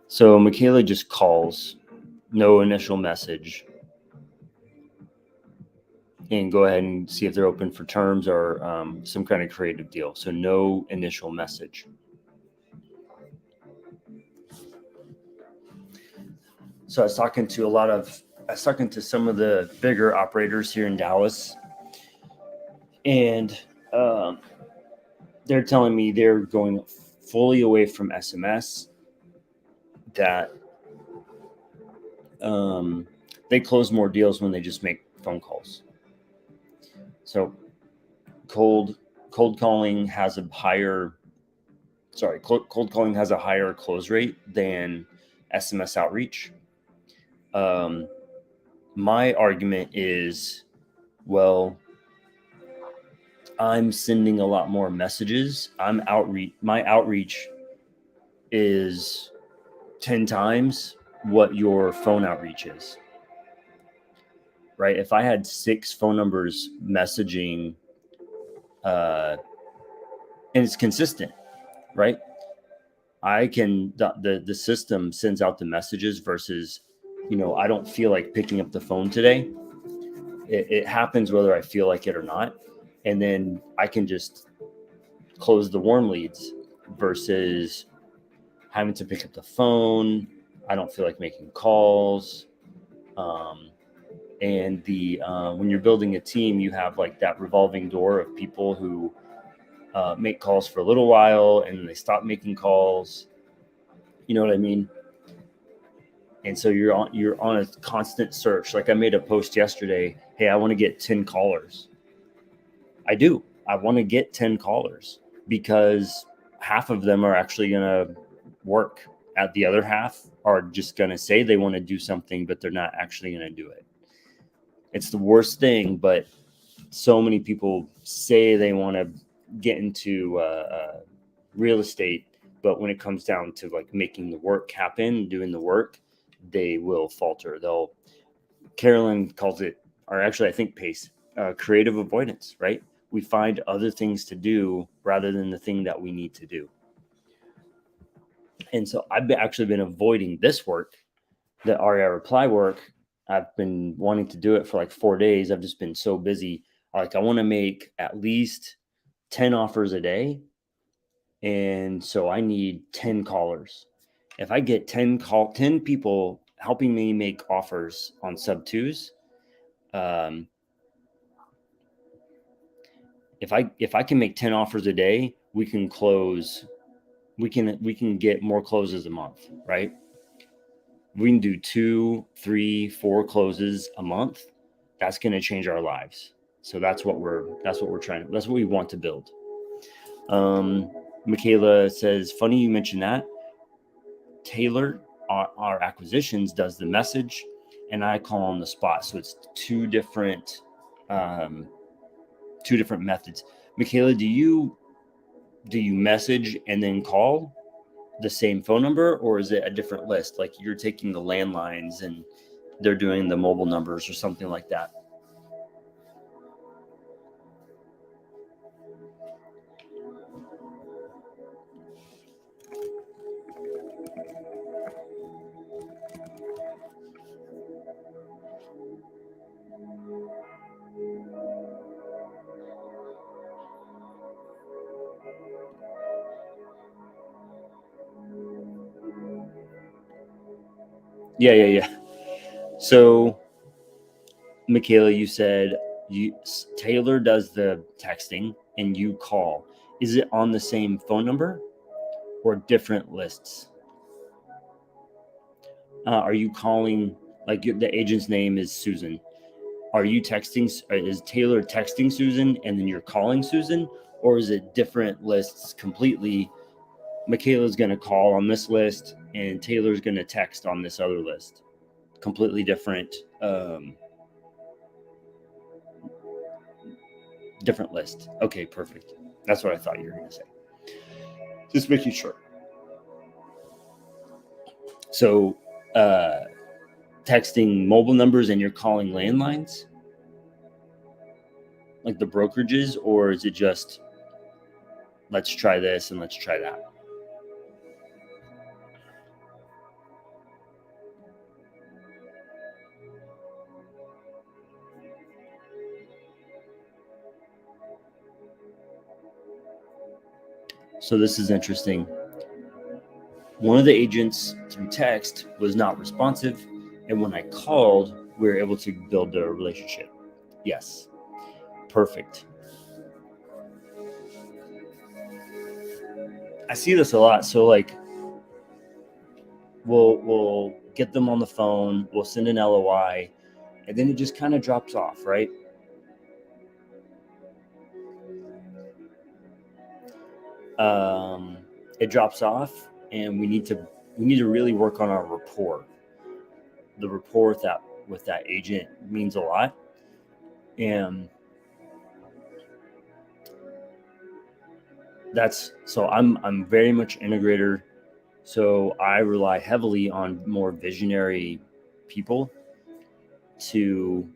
[SPEAKER 1] So Michaela just calls, no initial message, and go ahead and see if they're open for terms or some kind of creative deal. So no initial message. So I was talking to some of the bigger operators here in Dallas, and they're telling me they're going fully away from SMS, that they close more deals when they just make phone calls. So cold calling has a higher close rate than SMS outreach. My argument is, well, I'm sending a lot more messages. My outreach is 10 times what your phone outreach is. Right? If I had 6 phone numbers messaging, and it's consistent, right? The system sends out the messages versus, I don't feel like picking up the phone today. It happens whether I feel like it or not. And then I can just close the warm leads versus having to pick up the phone. I don't feel like making calls. And when you're building a team, you have like that revolving door of people who make calls for a little while and then they stop making calls. You know what I mean? And so you're on a constant search. Like I made a post yesterday. Hey, I want to get 10 callers. I do. I want to get 10 callers because half of them are actually going to work. At the other half are just going to say they want to do something, but they're not actually going to do it. It's the worst thing, but so many people say they want to get into real estate, but when it comes down to like making the work happen, doing the work, they will falter. Carolyn calls it, or actually I think Pace, creative avoidance, right? We find other things to do rather than the thing that we need to do. And so I've actually been avoiding this work, the Reireply work. I've been wanting to do it for like 4 days. I've just been so busy. Like I want to make at least 10 offers a day. And so I need 10 callers. If I get 10 people helping me make offers on sub twos, if I can make 10 offers a day, we can get more closes a month, right? We can do 2, 3, 4 closes a month. That's going to change our lives. So that's what we want to build. Michaela says, funny you mentioned that. Taylor, our acquisitions, does the message and I call on the spot. So it's two different methods. Michaela, do you message and then call the same phone number, or is it a different list? Like you're taking the landlines and they're doing the mobile numbers or something like that? Yeah. So, Michaela, you said Taylor does the texting and you call. Is it on the same phone number or different lists? Are you calling, like the agent's name is Susan? Are you texting? Is Taylor texting Susan and then you're calling Susan, or is it different lists completely? Michaela's going to call on this list and Taylor's going to text on this other list. Completely different list. Okay, perfect. That's what I thought you were going to say. Just making sure. So texting mobile numbers and you're calling landlines, like the brokerages, or is it just let's try this and let's try that? So this is interesting. One of the agents through text was not responsive. And when I called, we were able to build a relationship. Yes. Perfect. I see this a lot. So like we'll get them on the phone, we'll send an LOI, and then it just kind of drops off, right? It drops off, and we need to really work on our rapport. The rapport with that agent means a lot, and that's so I'm very much integrator. So I rely heavily on more visionary people to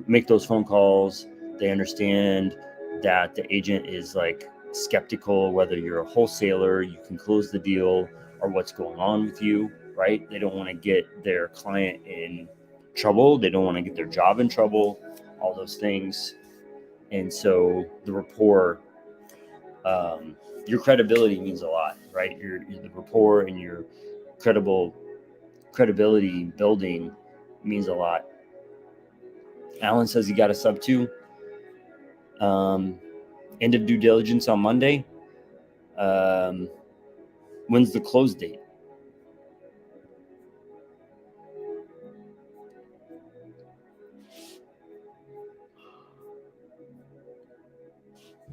[SPEAKER 1] make those phone calls. They understand that the agent is like skeptical whether you're a wholesaler, you can close the deal, or what's going on with you, right? They don't want to get their client in trouble. They don't want to get their job in trouble, all those things. And so the rapport, your credibility means a lot, right? The rapport and your credibility building means a lot. Alan says he got a sub 2. End of due diligence on Monday. When's the close date?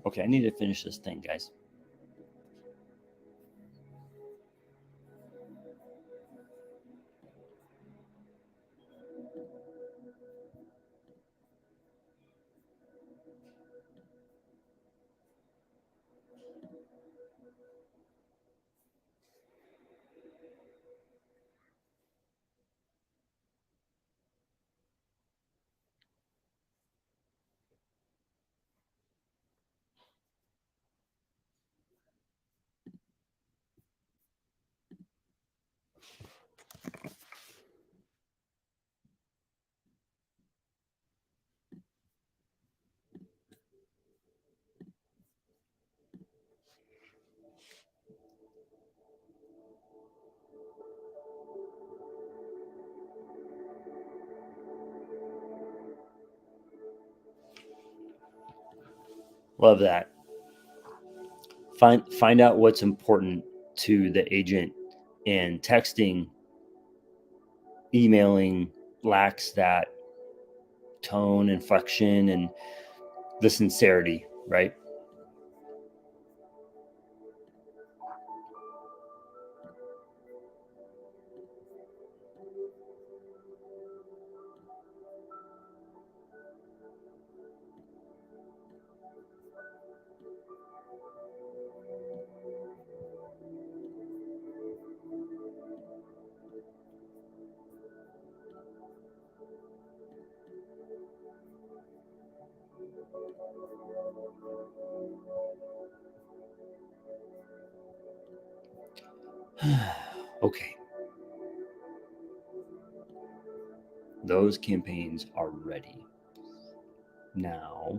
[SPEAKER 1] Okay, I need to finish this thing, guys. Love that. Find out what's important to the agent, and texting, emailing lacks that tone, inflection, and the sincerity, right? Okay. Those campaigns are ready. Now,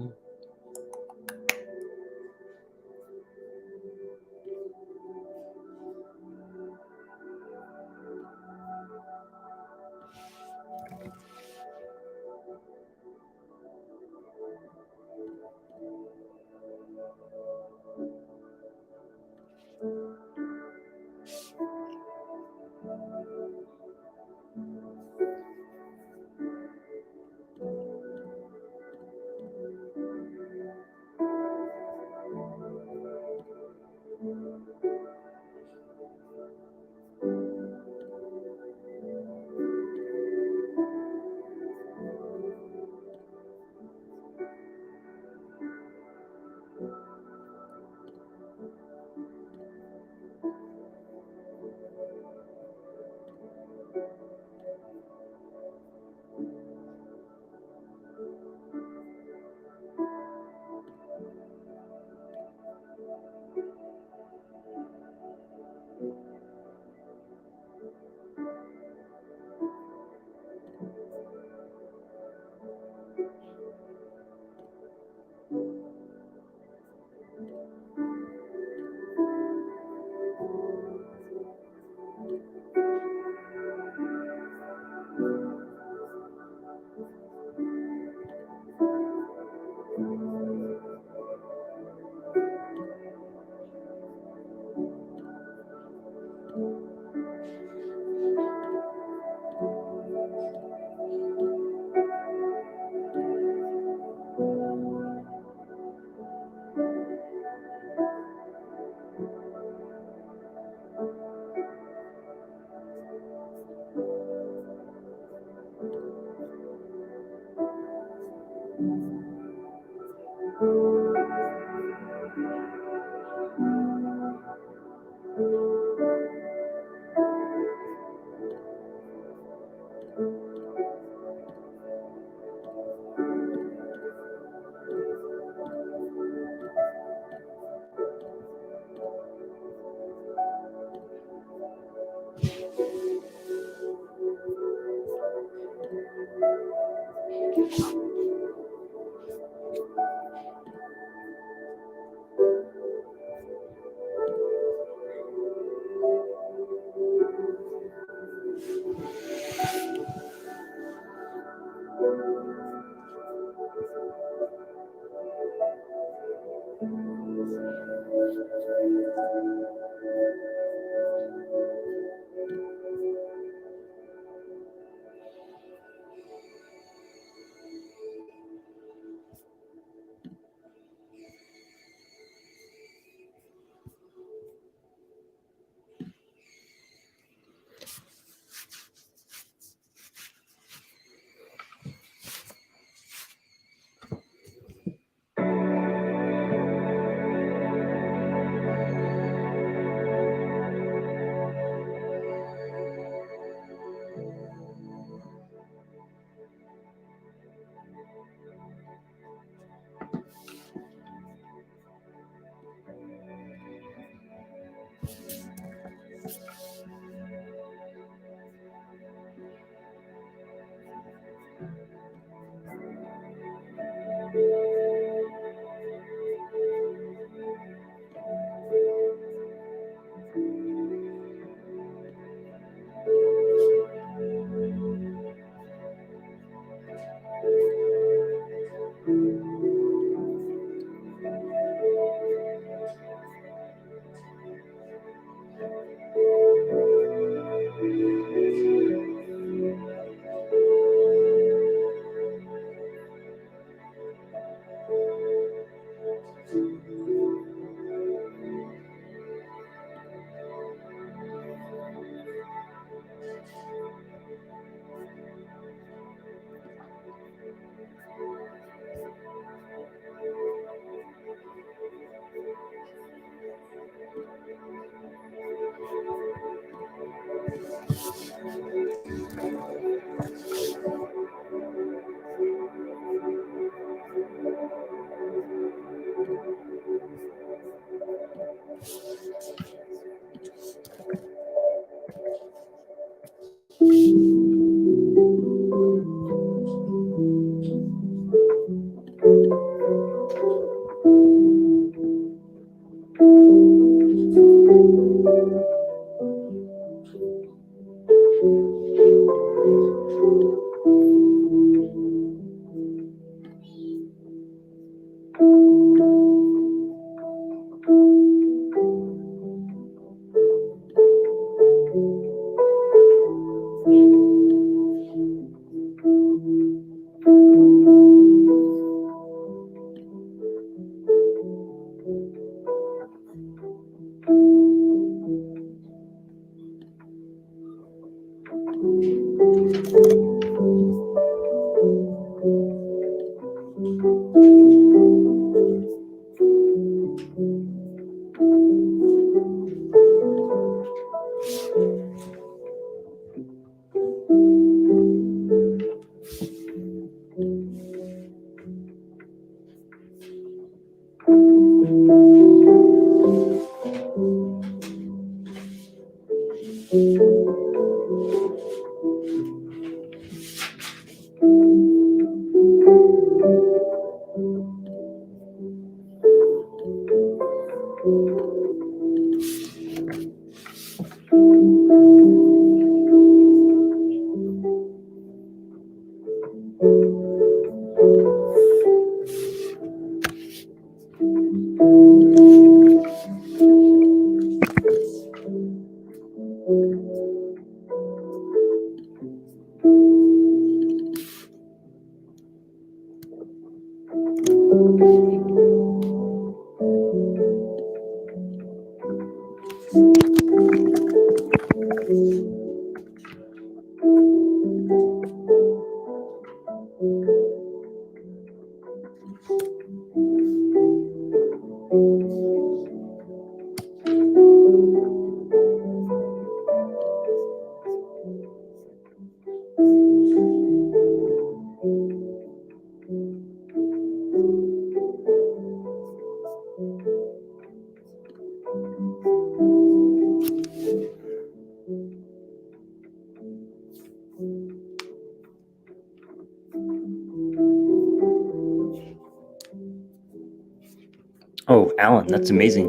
[SPEAKER 1] Oh, Alan, that's amazing.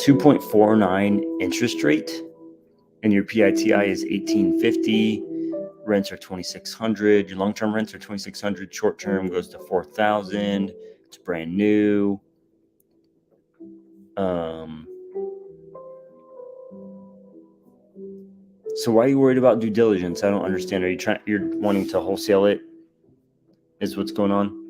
[SPEAKER 1] 2.49 interest rate, and your PITI is 1850. Rents are 2,600. Your long-term rents are 2,600. Short-term goes to 4,000. It's brand new. So why are you worried about due diligence? I don't understand. You're wanting to wholesale it? Is what's going on?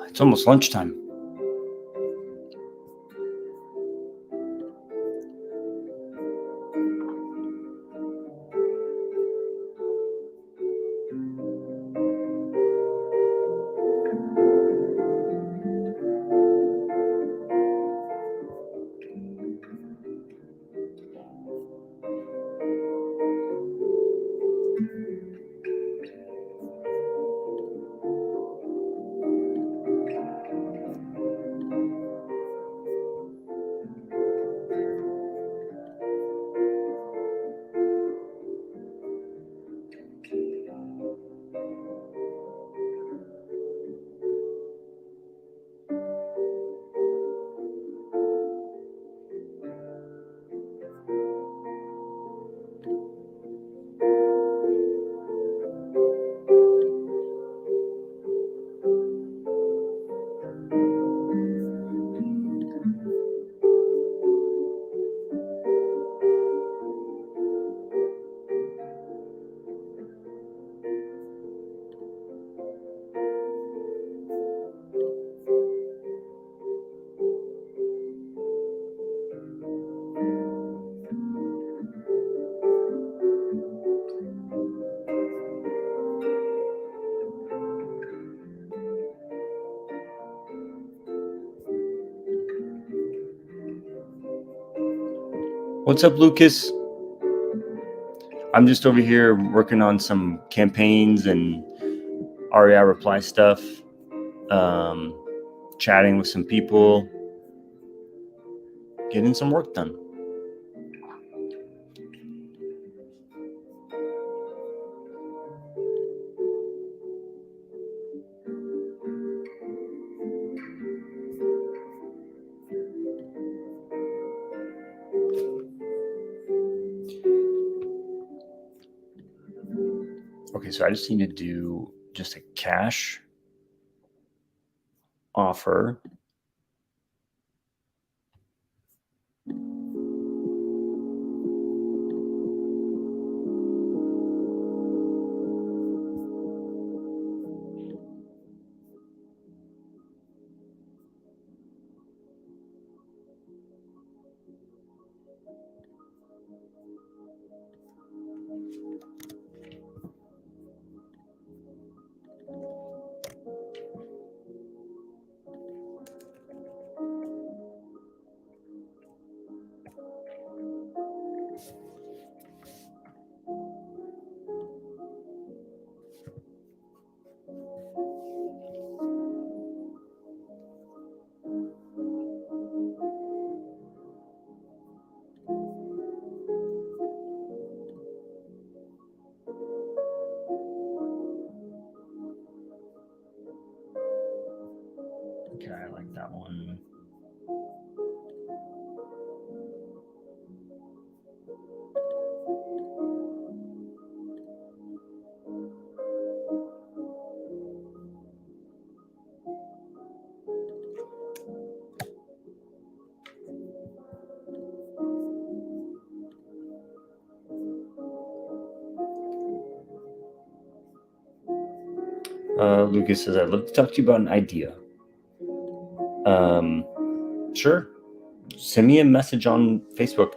[SPEAKER 1] It's almost lunchtime. What's up, Lucas? I'm just over here working on some campaigns and Reireply stuff, chatting with some people, getting some work done. Okay, so I just need to do just a cash offer. Okay, I like that one. Lucas says, I'd love to talk to you about an idea. Sure. Send me a message on Facebook.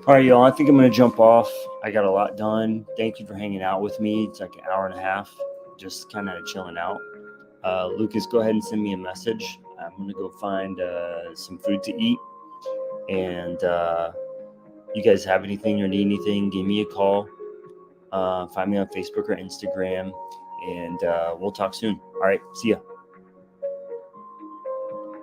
[SPEAKER 1] All right, y'all, I think I'm going to jump off. I got a lot done. Thank you for hanging out with me. It's like an hour and a half, just kind of chilling out. Lucas, go ahead and send me a message. I'm going to go find some food to eat. And you guys have anything or need anything, give me a call. Find me on Facebook or Instagram. And we'll talk soon. All right, see ya.